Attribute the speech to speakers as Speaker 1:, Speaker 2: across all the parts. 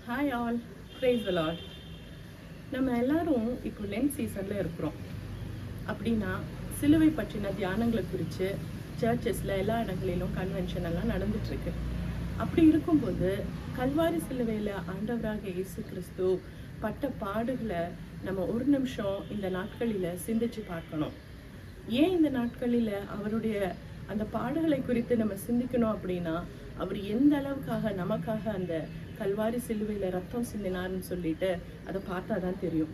Speaker 1: Hi all, price தி Lord. நம்ம எல்லாரும் இப்போ லென்த் சீசனில் இருக்கிறோம். அப்படின்னா சிலுவை பற்றின தியானங்களை குறித்து சர்ச்சஸில் எல்லா இடங்களிலும் கன்வென்ஷன் எல்லாம் நடந்துட்டுருக்கு. அப்படி இருக்கும்போது கல்வாரி சிலுவையில் ஆண்டவராக இயேசு கிறிஸ்து பட்ட பாடுகளை நம்ம ஒரு நிமிஷம் இந்த நாட்களில் சிந்திச்சு பார்க்கணும். ஏன் இந்த நாட்களில் அவருடைய அந்த பாடுகளை குறித்து நம்ம சிந்திக்கணும் அப்படின்னா, அவர் எந்த அளவுக்காக நமக்காக அந்த கல்வாரி சிலுவையில் ரத்தம் சிந்தினார்னு சொல்லிட்டு அதை பார்த்தா தான் தெரியும்.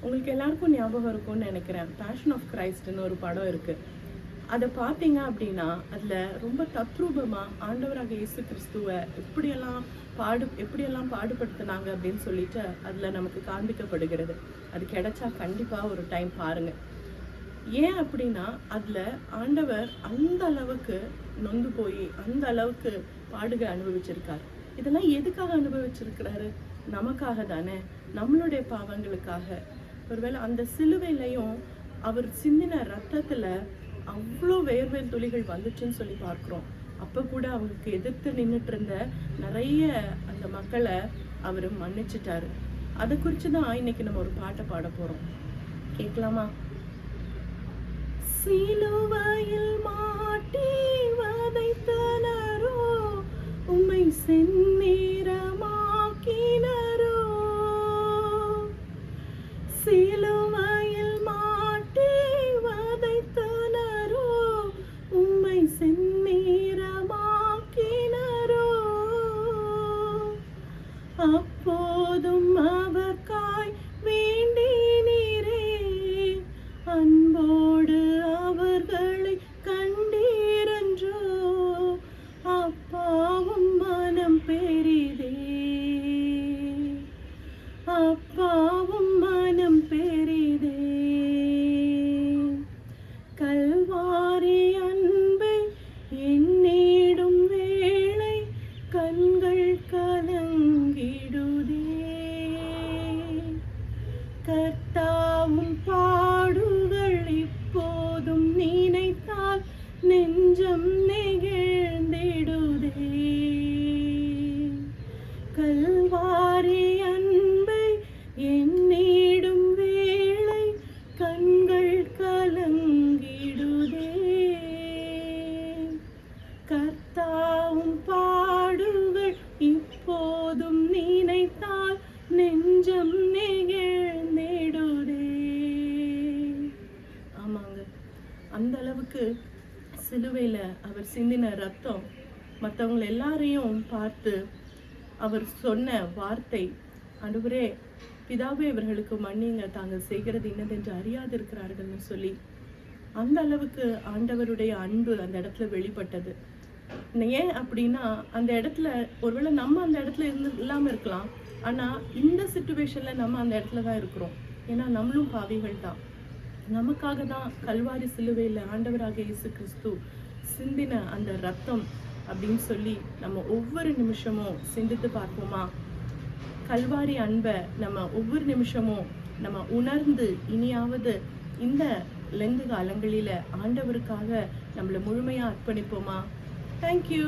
Speaker 1: உங்களுக்கு எல்லாருக்கும் ஞாபகம் இருக்கும்னு நினைக்கிறேன், பேஷன் ஆஃப் கிரைஸ்ட்னு ஒரு படம் இருக்குது. அதை பார்த்தீங்க அப்படின்னா அதில் ரொம்ப தத்ரூபமாக ஆண்டவராக இயேசு கிறிஸ்துவை எப்படியெல்லாம் பாடுபடுத்தினாங்க அப்படின்னு சொல்லிட்டு அதில் நமக்கு காண்பிக்கப்படுகிறது. அது கிடைச்சா கண்டிப்பாக ஒரு டைம் பாருங்கள். ஏன் அப்படின்னா அதில் ஆண்டவர் அந்த அளவுக்கு நொந்து போய் அந்த அளவுக்கு பாடுகளை அனுபவிச்சிருக்கார். இதெல்லாம் எதுக்காக அனுபவிச்சிருக்கிறாரு? நமக்காக தானே, நம்மளுடைய பாவங்களுக்காக. ஒருவேளை அந்த சிலுவையிலையும் அவர் சிந்தின ரத்தத்தில் அவ்வளோ வேர்வை துளிகள் வந்துச்சுன்னு சொல்லி பார்க்குறோம். அப்போ கூட அவங்களுக்கு எதிர்த்து நின்றுட்டு இருந்த நிறைய அந்த மக்களை அவர் மன்னிச்சிட்டாரு. அதை குறித்து தான் இன்னைக்கு நம்ம ஒரு பாட்டை பாட போகிறோம். கேட்கலாமா? சிலுவையில் மாட்டி வதைத்தனரோ, உம்மை செந்நிறமாக்கினரோ. சிலுவையில் மாட்டி வதைத்தனரோ, உம்மை செந்நிறமாக்கினரோ. அப்போதும் அவர்காய் வேண்டினீரே, அன்போடு அவர்களை கண்டீரன்றோ. அப்பாவும் மனம் பெரிதே, அப்பாவும் மனம் பெரிதே. கல்வாரி அன்பை எண்ணிடும் வேளை கண்கள் கலங்கிடுதே. கர்த்தாவும் பாடுகள் இப்போதும் நினைத்தால் நெஞ்சம் நெகிழ்ந்திடுதே. கல்வாரி அன்பை எண்ணிடும் வேளை கண்கள் கலங்கிடுதே. கர்த்தாவும் பாடுகள் இப்போதும் நினைத்தால் நெஞ்சம் நெகிழ்ந்திடுதே. ஆமாங்க, அந்த அளவுக்கு சிலுவையில் அவர் சிந்தின ரத்தம் மற்றவங்க எல்லாரையும் பார்த்து அவர் சொன்ன வார்த்தை, ஆண்டவரே பிதாவே இவர்களுக்கு மன்னிங்க, தாங்கள் செய்கிறது இன்னதென்று அறியாதிருக்கிறார்கள்னு சொல்லி அந்த அளவுக்கு ஆண்டவருடைய அன்பு அந்த இடத்துல வெளிப்பட்டது. ஏன் அப்படின்னா அந்த இடத்துல ஒருவேளை நம்ம அந்த இடத்துல இல்லாமல் இருக்கலாம், ஆனால் இந்த சிச்சுவேஷனில் நம்ம அந்த இடத்துல தான் இருக்கிறோம். ஏன்னா நம்மளும் பாவிகள் தான். நமக்காக தான் கல்வாரி சிலுவையில் ஆண்டவராக இயேசு கிறிஸ்து சிந்தின அந்த ரத்தம் அப்படின்னு சொல்லி நம்ம ஒவ்வொரு நிமிஷமும் சிந்தித்து பார்ப்போமா? கல்வாரி அன்பை நம்ம ஒவ்வொரு நிமிஷமும் நம்ம உணர்ந்து இனியாவது இந்த லெந்து காலங்களில் ஆண்டவருக்காக நம்மளை முழுமையாக அர்ப்பணிப்போமா? தேங்க்யூ.